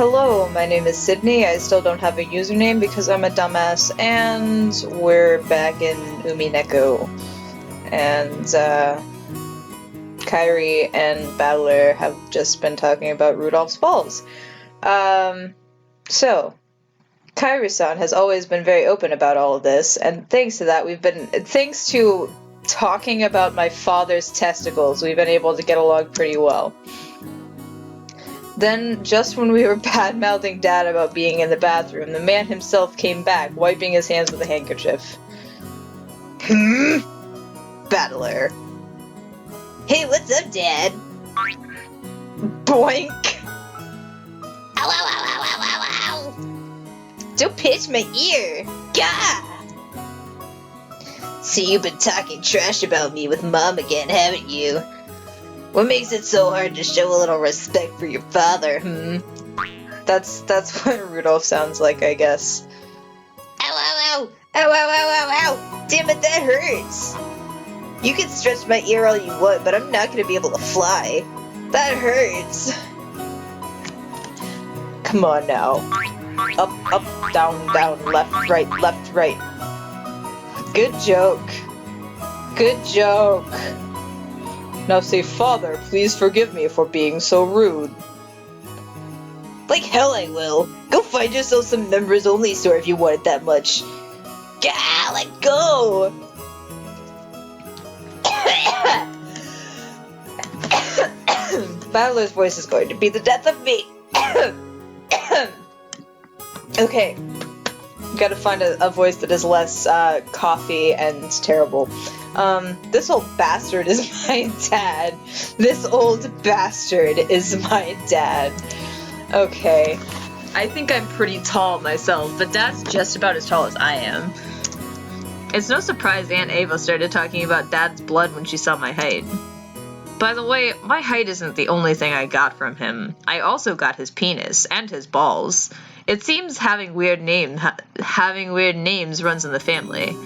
Hello, my name is Sydney. I still don't have a username because I'm a dumbass, and we're back in Umineko. And, Kairi and Battler have just been talking about Rudolph's Falls. So, Kairi-san has always been very open about all of this, and thanks to that, thanks to talking about my father's testicles, we've been able to get along pretty well. Then, just when we were bad-mouthing Dad about being in the bathroom, the man himself came back, wiping his hands with a handkerchief. Battler. Hey, what's up, Dad? Boink! Ow, ow, ow, ow, ow, ow, ow! Don't pinch my ear! Gah! So you've been talking trash about me with Mom again, haven't you? What makes it so hard to show a little respect for your father, That's what Rudolph sounds like, I guess. Ow, ow, ow! Ow, ow, ow, ow, ow! Damn it, that hurts! You can stretch my ear all you want, but I'm not gonna be able to fly. That hurts! Come on now. Up, up, down, down, left, right, left, right. Good joke. Good joke. Now say, Father, please forgive me for being so rude. Like hell I will. Go find yourself some members-only store if you want it that much. Gah, let go! Battler's voice is going to be the death of me. Okay. Gotta find a voice that is less coffee and terrible. This old bastard is my dad. This old bastard is my dad. Okay. I think I'm pretty tall myself, but Dad's just about as tall as I am. It's no surprise Aunt Ava started talking about Dad's blood when she saw my height. By the way, my height isn't the only thing I got from him. I also got his penis and his balls. It seems having weird names runs in the family.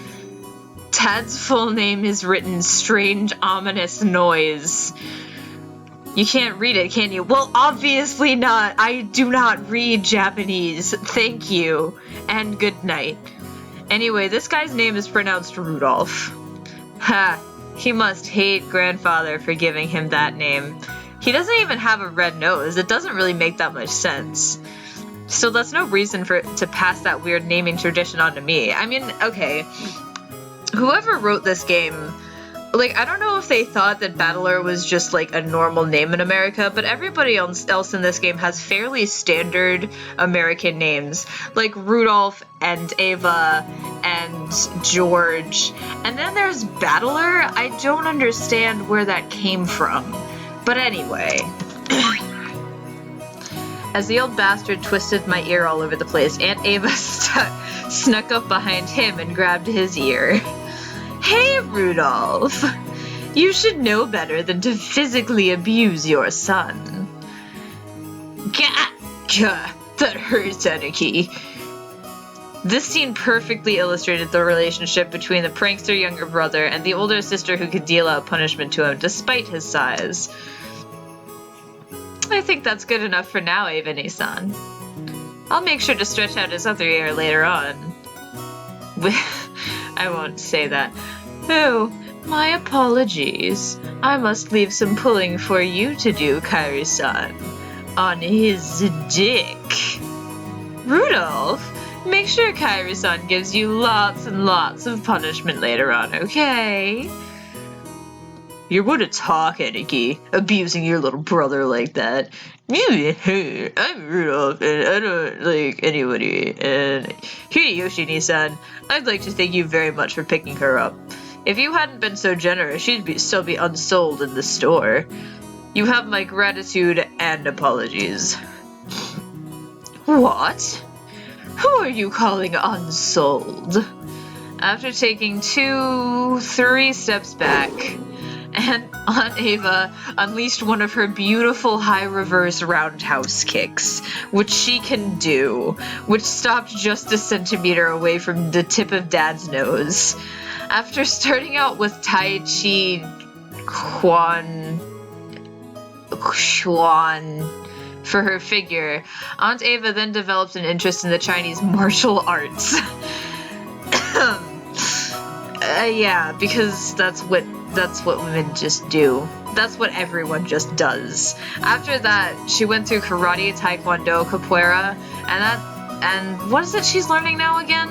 Dad's full name is written strange, ominous noise. You can't read it, can you? Well, obviously not. I do not read Japanese. Thank you. And good night. Anyway, this guy's name is pronounced Rudolph. Ha. He must hate grandfather for giving him that name. He doesn't even have a red nose. It doesn't really make that much sense. So that's no reason to pass that weird naming tradition on to me. I mean, okay. Whoever wrote this game, like, I don't know if they thought that Battler was just, like, a normal name in America, but everybody else in this game has fairly standard American names, like Rudolph and Ava and George. And then there's Battler. I don't understand where that came from. But anyway. As the old bastard twisted my ear all over the place, Aunt Ava snuck up behind him and grabbed his ear. Hey, Rudolph! You should know better than to physically abuse your son. Gah! Gah! That hurts, Anarchy. This scene perfectly illustrated the relationship between the prankster younger brother and the older sister who could deal out punishment to him despite his size. I think that's good enough for now, Avani-san. I'll make sure to stretch out his other ear later on. I won't say that. Oh, my apologies. I must leave some pulling for you to do, Kairi-san. On his dick. Rudolph, make sure Kairi-san gives you lots and lots of punishment later on, okay? You wouldn't talk, Aniki, abusing your little brother like that. I'm Rudolph, and I don't like anybody, and Hideyoshi-san, I'd like to thank you very much for picking her up. If you hadn't been so generous, she'd still be unsold in the store. You have my gratitude and apologies. What? Who are you calling unsold? After taking 2-3 steps back, and Aunt Ava unleashed one of her beautiful high reverse roundhouse kicks, which she can do, which stopped just a centimeter away from the tip of Dad's nose. After starting out with Tai Chi Chuan for her figure, Aunt Ava then developed an interest in the Chinese martial arts. Yeah, because that's what women just do. That's what everyone just does. After that, she went through karate, taekwondo, capoeira, and what is it she's learning now again?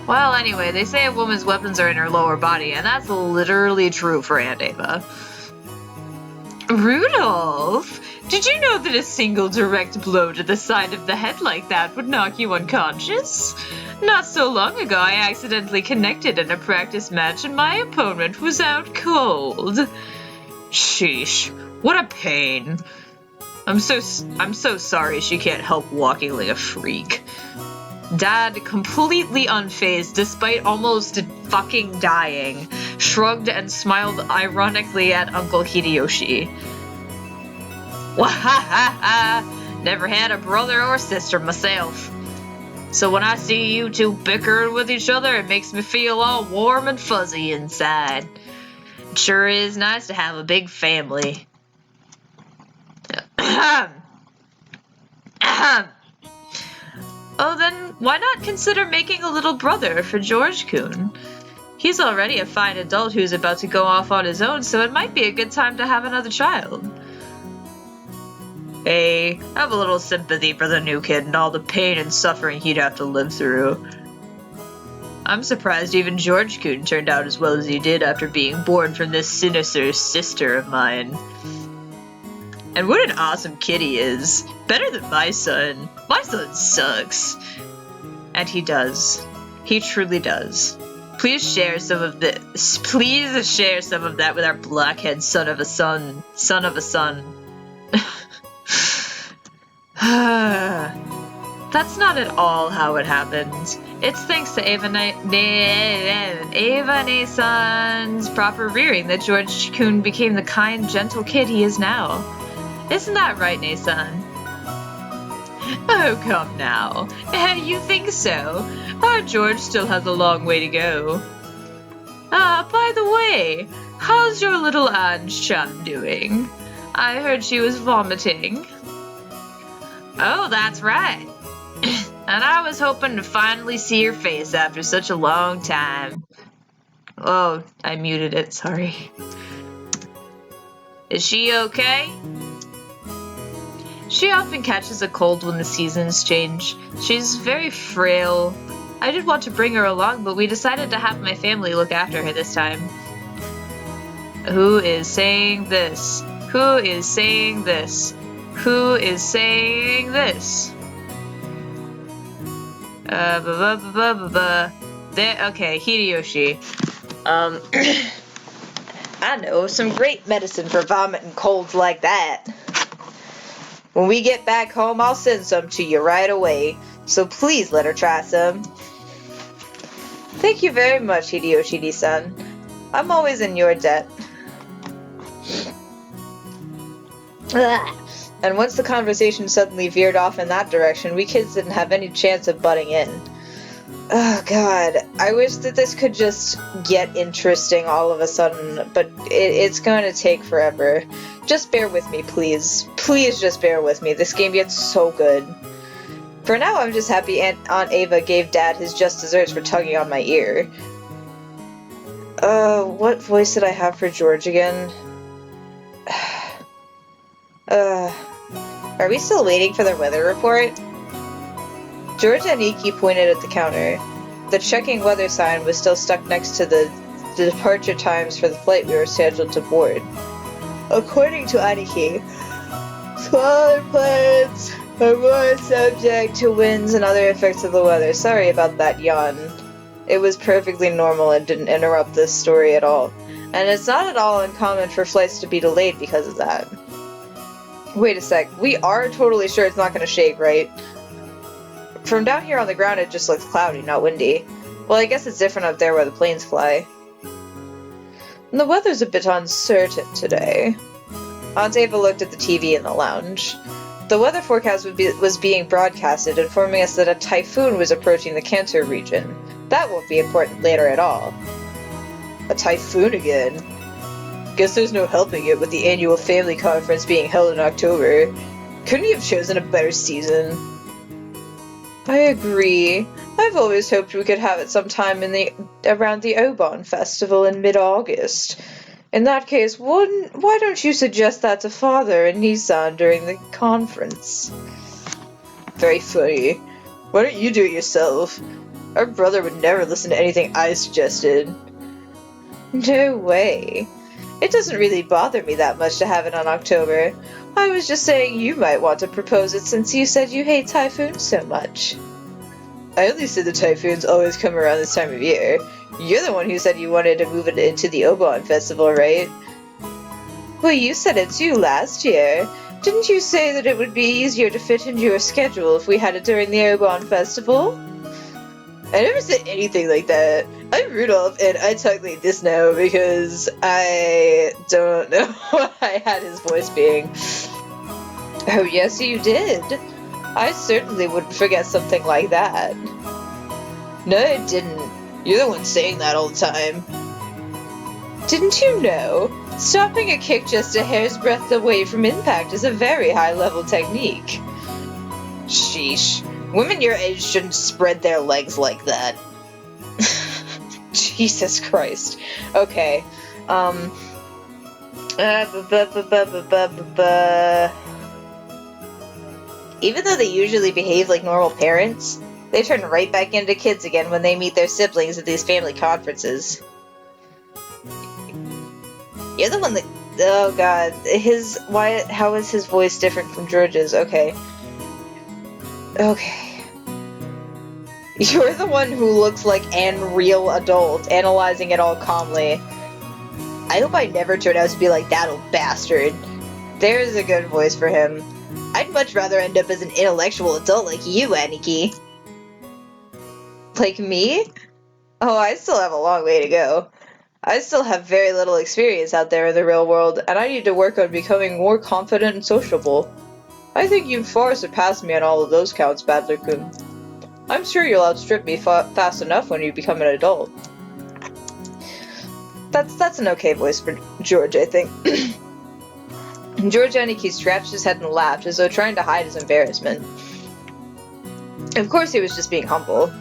Well, anyway, they say a woman's weapons are in her lower body, and that's literally true for Aunt Ava. Rudolph, did you know that a single direct blow to the side of the head like that would knock you unconscious? Not so long ago, I accidentally connected in a practice match and my opponent was out cold. Sheesh, what a pain. I'm so sorry she can't help walking like a freak. Dad, completely unfazed despite almost fucking dying, shrugged and smiled ironically at Uncle Hideyoshi. Wahahaha! Never had a brother or sister myself. So when I see you two bickering with each other, it makes me feel all warm and fuzzy inside. It sure is nice to have a big family. Oh, then why not consider making a little brother for George-kun? He's already a fine adult who's about to go off on his own, so it might be a good time to have another child. Hey, have a little sympathy for the new kid and all the pain and suffering he'd have to live through. I'm surprised even George-kun turned out as well as he did after being born from this sinister sister of mine. And what an awesome kid he is. Better than my son. My son sucks. And he does. He truly does. Please share some of this. Please share some of that with our blackhead son of a son. Son of a son. That's not at all how it happened. It's thanks to Ava Ne-san's proper rearing that George-kun became the kind, gentle kid he is now. Isn't that right, Ne-san? Oh, come now. You think so? Our George still has a long way to go. By the way, how's your little Ange-chan doing? I heard she was vomiting. Oh, that's right. And I was hoping to finally see your face after such a long time. Oh, I muted it, sorry. Is she okay? She often catches a cold when the seasons change. She's very frail. I did want to bring her along, but we decided to have my family look after her this time. Who is saying this? Who is saying this? Who is saying this? Okay, Hideyoshi. I know some great medicine for vomit and colds like that. When we get back home, I'll send some to you right away, so please let her try some. Thank you very much, Hideyoshi-san. I'm always in your debt. And once the conversation suddenly veered off in that direction, we kids didn't have any chance of butting in. Oh god, I wish that this could just get interesting all of a sudden, but it's going to take forever. Just bear with me, please. Please just bear with me. This game gets so good. For now, I'm just happy Aunt Ava gave Dad his just desserts for tugging on my ear. What voice did I have for George again? Are we still waiting for the weather report? George and Iki pointed at the counter. The checking weather sign was still stuck next to the departure times for the flight we were scheduled to board. According to Aniki, smaller planes are more subject to winds and other effects of the weather. Sorry about that yawn. It was perfectly normal and didn't interrupt this story at all. And it's not at all uncommon for flights to be delayed because of that. Wait a sec, we are totally sure it's not going to shake, right? From down here on the ground it just looks cloudy, not windy. Well, I guess it's different up there where the planes fly. The weather's a bit uncertain today. Aunt Ava looked at the TV in the lounge. The weather forecast was being broadcasted, informing us that a typhoon was approaching the Kanto region. That won't be important later at all. A typhoon again? Guess there's no helping it with the annual family conference being held in October. Couldn't you have chosen a better season? I agree. I've always hoped we could have it sometime around the Obon Festival in mid-August. In that case, why don't you suggest that to Father and Nissan during the conference? Very funny. Why don't you do it yourself? Our brother would never listen to anything I suggested. No way. It doesn't really bother me that much to have it on October. I was just saying you might want to propose it since you said you hate typhoons so much. I only said the typhoons always come around this time of year. You're the one who said you wanted to move it into the Obon Festival, right? Well, you said it too last year. Didn't you say that it would be easier to fit into your schedule if we had it during the Obon Festival? I never said anything like that. I'm Rudolph, and I talk like this now because I don't know what I had his voice being. Oh, yes, you did. I certainly wouldn't forget something like that. No, I didn't. You're the one saying that all the time. Didn't you know? Stopping a kick just a hair's breadth away from impact is a very high-level technique. Sheesh. Women your age shouldn't spread their legs like that. Jesus Christ. Okay. Even though they usually behave like normal parents, they turn right back into kids again when they meet their siblings at these family conferences. You're the one that... Oh god. How is his voice different from George's? Okay. Okay. You're the one who looks like an real adult, analyzing it all calmly. I hope I never turn out to be like that old bastard. There's a good voice for him. I'd much rather end up as an intellectual adult like you, Aniki. Like me? Oh, I still have a long way to go. I still have very little experience out there in the real world, and I need to work on becoming more confident and sociable. I think you've far surpassed me on all of those counts, Badler-kun. I'm sure you'll outstrip me fast enough when you become an adult. That's an okay voice for George, I think. George Aniki scratched his head and laughed, as though trying to hide his embarrassment. Of course he was just being humble.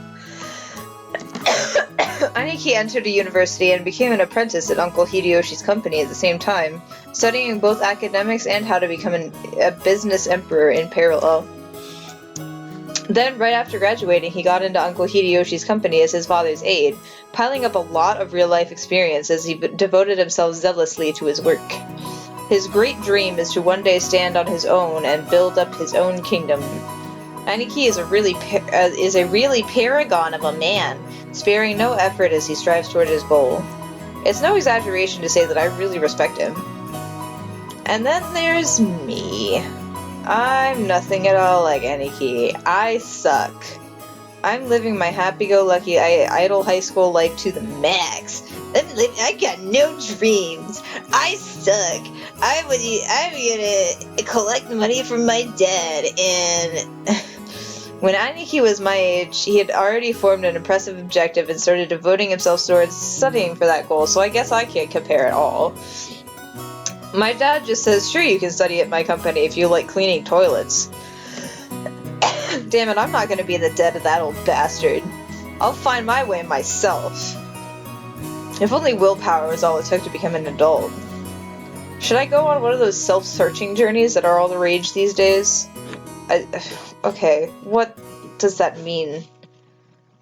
Aniki entered a university and became an apprentice at Uncle Hideyoshi's company at the same time, studying both academics and how to become a business emperor in parallel. Then, right after graduating, he got into Uncle Hideyoshi's company as his father's aide, piling up a lot of real-life experience as he devoted himself zealously to his work. His great dream is to one day stand on his own and build up his own kingdom. Aniki is a really paragon of a man, sparing no effort as he strives toward his goal. It's no exaggeration to say that I really respect him. And then there's me. I'm nothing at all like Aniki. I suck. I'm living my happy-go-lucky idle high school life to the max. I got no dreams. I suck. I'm gonna collect money from my dad, and... When Aniki was my age, he had already formed an impressive objective and started devoting himself towards studying for that goal, so I guess I can't compare at all. My dad just says, sure, you can study at my company if you like cleaning toilets. Damn it, I'm not gonna be the debt of that old bastard. I'll find my way myself. If only willpower was all it took to become an adult. Should I go on one of those self-searching journeys that are all the rage these days? Okay, what does that mean?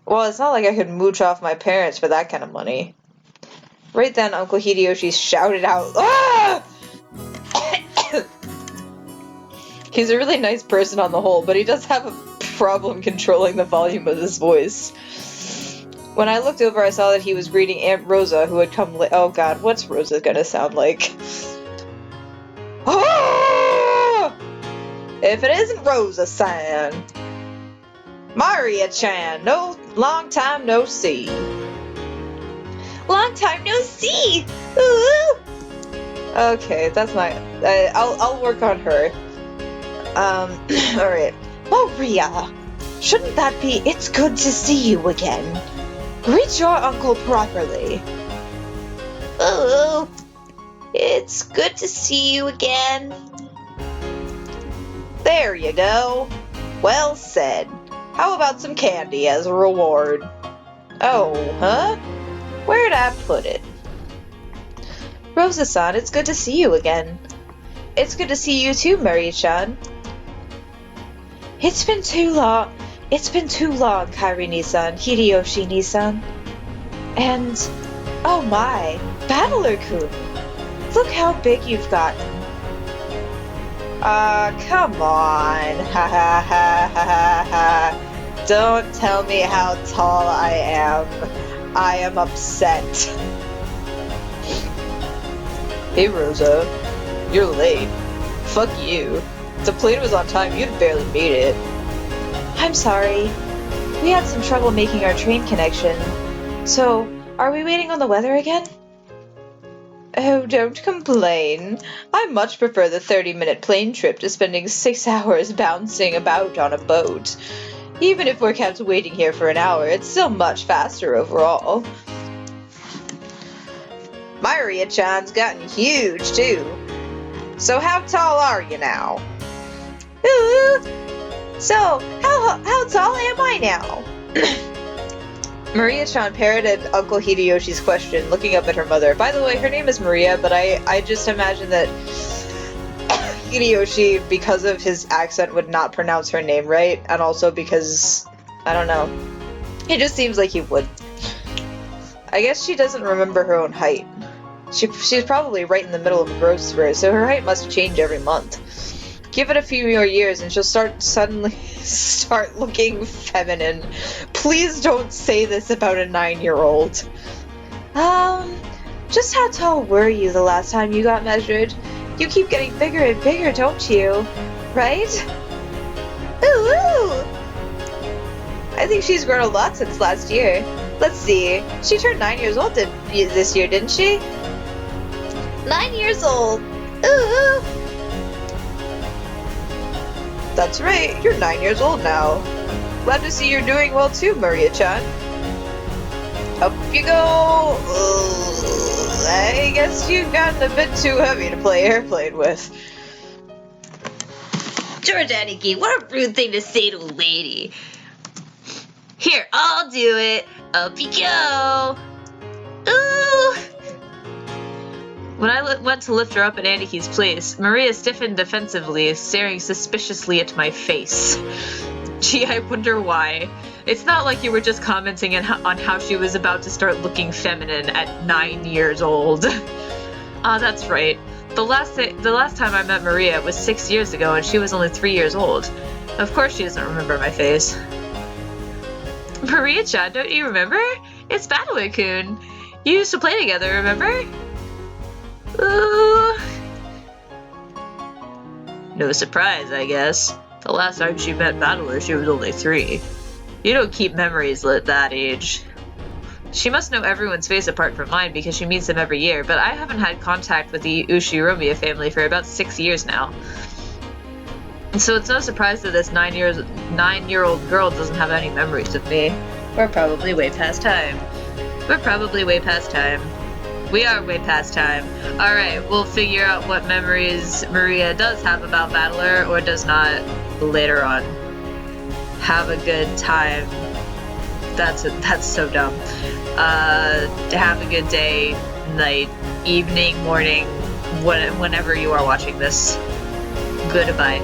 Well, it's not like I could mooch off my parents for that kind of money. Right then, Uncle Hideyoshi shouted out, "Ah!" He's a really nice person on the whole, but he does have a problem controlling the volume of his voice. When I looked over, I saw that he was greeting Aunt Rosa, who had come oh god, what's Rosa gonna sound like? Oh! If it isn't Rosa-san! Maria-chan, long time no see. Long time no see! Ooh! Okay, that's not... I'll work on her. Alright. Maria! Shouldn't that be it's good to see you again? Greet your uncle properly. Oh, it's good to see you again. There you go. Well said. How about some candy as a reward? Oh, huh? Where'd I put it? Rosa-san, it's good to see you again. It's good to see you too, Marie-chan. It's been too long, Kairi-ni-san, Hideyoshi-ni-san. And, oh my, Battler-kun. Look how big you've gotten. Come on. Ha ha ha ha ha ha. Don't tell me how tall I am. I am upset. Hey Rosa, you're late. Fuck you. If the plane was on time, you'd barely made it. I'm sorry. We had some trouble making our train connection. So, are we waiting on the weather again? Oh, don't complain. I much prefer the 30-minute plane trip to spending 6 hours bouncing about on a boat. Even if we're kept waiting here for an hour, it's still much faster overall. Maria-chan's gotten huge, too. So how tall are you now? Ooh, so, how tall am I now? Maria-chan parroted Uncle Hideyoshi's question, looking up at her mother. By the way, her name is Maria, but I just imagine that Hideyoshi, because of his accent, would not pronounce her name right, and also because, I don't know, it just seems like he would. I guess she doesn't remember her own height. She's probably right in the middle of growth spurts, so her height must change every month. Give it a few more years and she'll suddenly start looking feminine. Please don't say this about a 9-year-old. Just how tall were you the last time you got measured? You keep getting bigger and bigger, don't you? Right? Ooh! I think she's grown a lot since last year. Let's see. She turned 9 years old this year, didn't she? 9 years old! Ooh! That's right, you're 9 years old now. Glad to see you're doing well too, Maria-chan. Up you go! I guess you've gotten a bit too heavy to play airplane with. George Aniki, what a rude thing to say to a lady. Here, I'll do it. Up you go. Ooh! When I went to lift her up at Aniki's place, Maria stiffened defensively, staring suspiciously at my face. Gee, I wonder why. It's not like you were just commenting on how she was about to start looking feminine at 9 years old. Ah, that's right. The last time I met Maria was 6 years ago, and she was only 3 years old. Of course she doesn't remember my face. Maria-chan, don't you remember? It's Battler-kun. You used to play together, remember? Ooh. No surprise, I guess. The last time she met Battler, she was only 3. You don't keep memories at that age. She must know everyone's face apart from mine because she meets them every year, but I haven't had contact with the Ushiromiya family for about 6 years now. And so it's no surprise that this 9-year-old girl doesn't have any memories of me. We're probably way past time. We are way past time. Alright, we'll figure out what memories Maria does have about Battler or does not later on. Have a good time. That's so dumb. Have a good day, night, evening, morning, whenever you are watching this. Goodbye.